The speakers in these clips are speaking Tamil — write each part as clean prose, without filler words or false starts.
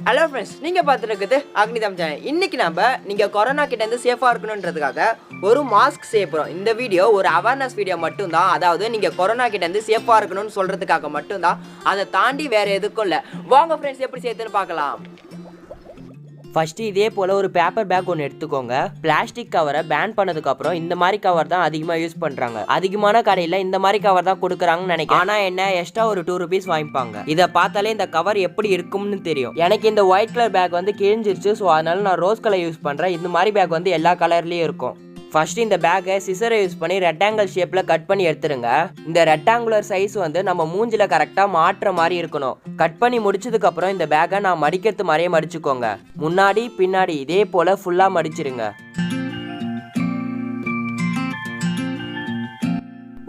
ஹலோ ஃப்ரெண்ட்ஸ், நீங்கள் பார்த்துருக்குது அக்னி தமிழ் சேனல். இன்றைக்கி நீங்கள் கொரோனா கிட்டேருந்து சேஃபாக இருக்கணுன்றதுக்காக ஒரு மாஸ்க் செய்ய போகிறோம். இந்த வீடியோ ஒரு அவேர்னஸ் வீடியோ மட்டும்தான். அதாவது நீங்கள் கொரோனா கிட்டேருந்து சேஃபாக இருக்கணும்னு சொல்கிறதுக்காக மட்டும்தான். அதை தாண்டி வேறு எதுக்கும் இல்லை. வாங்க ஃப்ரெண்ட்ஸ், எப்படி சேர்த்துன்னு பார்க்கலாம். ஃபஸ்ட்டு இதே போல் ஒரு பேப்பர் பேக் ஒன்று எடுத்துக்கோங்க. பிளாஸ்டிக் கவரை பேன் பண்ணதுக்கப்புறம் இந்த மாதிரி கவர் தான் அதிகமாக யூஸ் பண்ணுறாங்க. அதிகமான கடையில் இந்த மாதிரி கவர் தான் கொடுக்குறாங்கன்னு நினைக்கிறேன். ஆனால் என்ன எக்ஸ்ட்ரா ஒரு 2 rupees வாங்கிப்பாங்க. இதை பார்த்தாலே இந்த கவர் எப்படி இருக்கும்னு தெரியும். எனக்கு இந்த ஒயிட் கலர் பேக் வந்து கிழிஞ்சிருச்சு. ஸோ அதனால நான் ரோஸ் கலர் யூஸ் பண்ணுறேன். இந்த மாதிரி பேக் வந்து எல்லா கலர்லேயும் இருக்கும். ஃபர்ஸ்ட் இந்த பேக்கை சிசரை யூஸ் பண்ணி ரெக்டாங்கிள் ஷேப்பில் கட் பண்ணி எடுத்துருங்க. இந்த ரெக்டாங்குலர் சைஸ் வந்து நம்ம மூஞ்சில கரெக்டாக மாட்டுற மாதிரி இருக்கணும். கட் பண்ணி முடிச்சதுக்கப்புறம் இந்த பேக்கை நான் மடிக்கிறது மாதிரியே மடிச்சுக்கோங்க. முன்னாடி பின்னாடி இதே போல் ஃபுல்லாக மடிச்சிருங்க.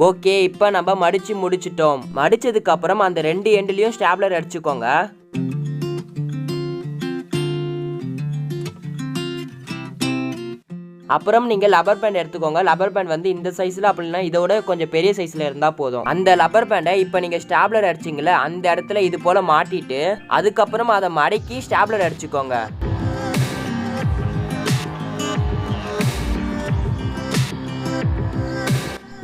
ஓகே, இப்போ நம்ம மடித்து முடிச்சிட்டோம். மடிச்சதுக்கப்புறம் அந்த 2 எண்ட்லேயும் ஸ்டாப்லர் அடிச்சுக்கோங்க. அப்புறம் நீங்கள் லப்பர் பேண்ட் எடுத்துக்கோங்க. லப்பர் பேண்ட் வந்து இந்த சைஸில் அப்படின்னா இதோட கொஞ்சம் பெரிய சைஸில் இருந்தால் போதும். அந்த லப்பர் பேண்டை இப்போ நீங்கள் ஸ்டாப்லர் அடிச்சிங்களே அந்த இடத்துல இது போல் மாட்டிட்டு அதுக்கப்புறம் அதை மடக்கி ஸ்டாப்லர் அடிச்சுக்கோங்க.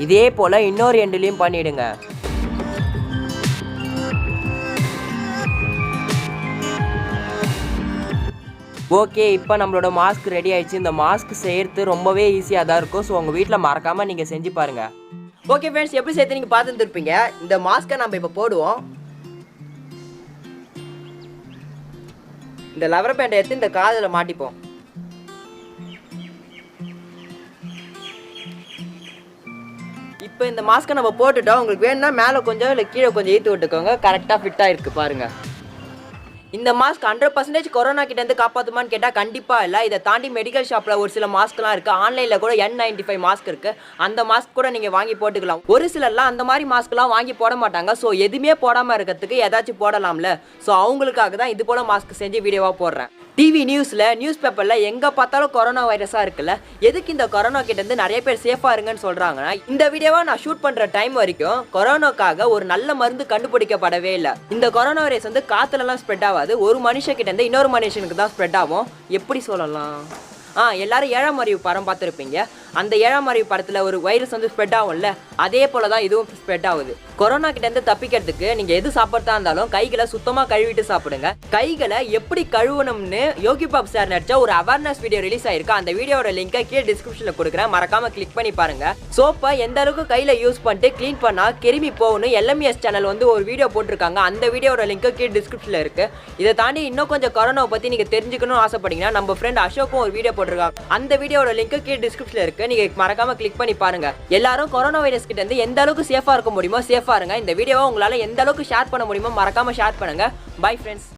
இதே போல் இன்னொரு எண்ட்லேயும் பண்ணிவிடுங்க. ஓகே, இப்போ நம்மளோட மாஸ்க் ரெடி ஆயிடுச்சு. இந்த மாஸ்க் செய்யறது ரொம்பவே ஈஸியாக தான் இருக்கும். ஸோ உங்கள் வீட்டில் மறக்காமல் நீங்கள் செஞ்சு பாருங்கள். ஓகே ஃப்ரெண்ட்ஸ், எப்படி சேர்த்து நீங்கள் பார்த்துருப்பீங்க. இந்த மாஸ்க்கை நம்ம இப்போ போடுவோம். இந்த லவர் பேண்டை எடுத்து இந்த காதில் மாட்டிப்போம். இப்போ இந்த மாஸ்க்கை நம்ம போட்டுட்டோம். உங்களுக்கு வேணும்னா மேலே கொஞ்சம் இல்லை கீழே கொஞ்சம் ஈத்து விட்டுக்கோங்க. கரெக்டாக ஃபிட்டாக இருக்குது பாருங்கள். இந்த மாஸ்க் 100% கொரோனா கிட்டேருந்து காப்பாற்றுமான்னு கேட்டால் கண்டிப்பாக இல்லை. இதை தாண்டி மெடிக்கல் ஷாப்பில் ஒரு சில மாஸ்க்லாம் இருக்குது. ஆன்லைனில் கூட N95 மாஸ்க் இருக்குது. அந்த மாஸ்க் கூட நீங்கள் வாங்கி போட்டுக்கலாம். ஒரு சிலர்லாம் அந்த மாதிரி மாஸ்க்லாம் வாங்கி போட மாட்டாங்க. ஸோ எதுவுமே போடாமல் இருக்கிறதுக்கு ஏதாச்சும் போடலாம்ல. ஸோ அவங்களுக்காக தான் இது போல் மாஸ்க் செஞ்சு வீடியோவாக போடுறேன். டிவி நியூஸில் நியூஸ் பேப்பரில் எங்கே பார்த்தாலும் கொரோனா வைரஸாக இருக்குல்ல. எதுக்கு இந்த கொரோனா கிட்டேருந்து நிறைய பேர் சேஃபாக இருங்கன்னு சொல்கிறாங்கன்னா, இந்த வீடியோவை நான் ஷூட் பண்ணுற டைம் வரைக்கும் கொரோனாக்காக ஒரு நல்ல மருந்து கண்டுபிடிக்கப்படவே இல்லை. இந்த கொரோனா வைரஸ் வந்து காற்றுலலாம் ஸ்ப்ரெட் ஆகாது. ஒரு மனுஷக்கிட்டேருந்து இன்னொரு மனுஷனுக்கு தான் ஸ்ப்ரெட் ஆகும். எப்படி சொல்லலாம், எல்லாரும் 7ஆம் அறிவு படம் பார்த்துருப்பீங்க. அந்த 7ஆம் அறிவு படத்தில் ஒரு வைரஸ் வந்து ஸ்ப்ரெட் ஆகும்ல, அதே போல தான் இதுவும் ஸ்ப்ரெட் ஆகுது. கொரோனா கிட்டேருந்து தப்பிக்கிறதுக்கு நீங்கள் எது சாப்பிட்றதா இருந்தாலும் கைகளை சுத்தமாக கழுவிட்டு சாப்பிடுங்க. கைகளை எப்படி கழுவணும்னு யோகி பாபு சார் நடிச்ச ஒரு அவேர்னஸ் வீடியோ ரிலீஸ் ஆயிருக்கு. அந்த வீடியோட லிங்கை கீழே டிஸ்கிரிப்ஷனில் கொடுக்குறேன். மறக்காம கிளிக் பண்ணி பாருங்க. சோப்பை எந்த அளவுக்கு கையில் யூஸ் பண்ணிட்டு க்ளீன் பண்ணால் கிருமி போகணும் LMS சேனல் வந்து ஒரு வீடியோ போட்டிருக்காங்க. அந்த வீடியோட லிங்கை கீழே டிஸ்கிரிப்ஷனில் இருக்கு. இதை தாண்டி இன்னும் கொஞ்சம் கொரோனாவை பற்றி நீங்கள் தெரிஞ்சுக்கணும்னு ஆசைப்பட்டீங்கன்னா நம்ம ஃப்ரெண்ட் அசோக்கும் ஒரு வீடியோ போட்டிருக்காங்க. அந்த வீடியோட லிங்க் கீழே டிஸ்கிரிப்ஷனில் இருக்கு. நீங்க மறக்காம கிளிக் பண்ணி பாருங்க. எல்லாரும் கொரோனா வைரஸ் கிட்ட இருந்து எந்த அளவுக்கு சேஃபா இருக்க முடியுமோ சேஃபா இருங்க. இந்த வீடியோவை உங்களால எந்த அளவுக்கு ஷேர் பண்ண முடியுமோ மறக்காம ஷேர் பண்ணுங்க. Bye friends.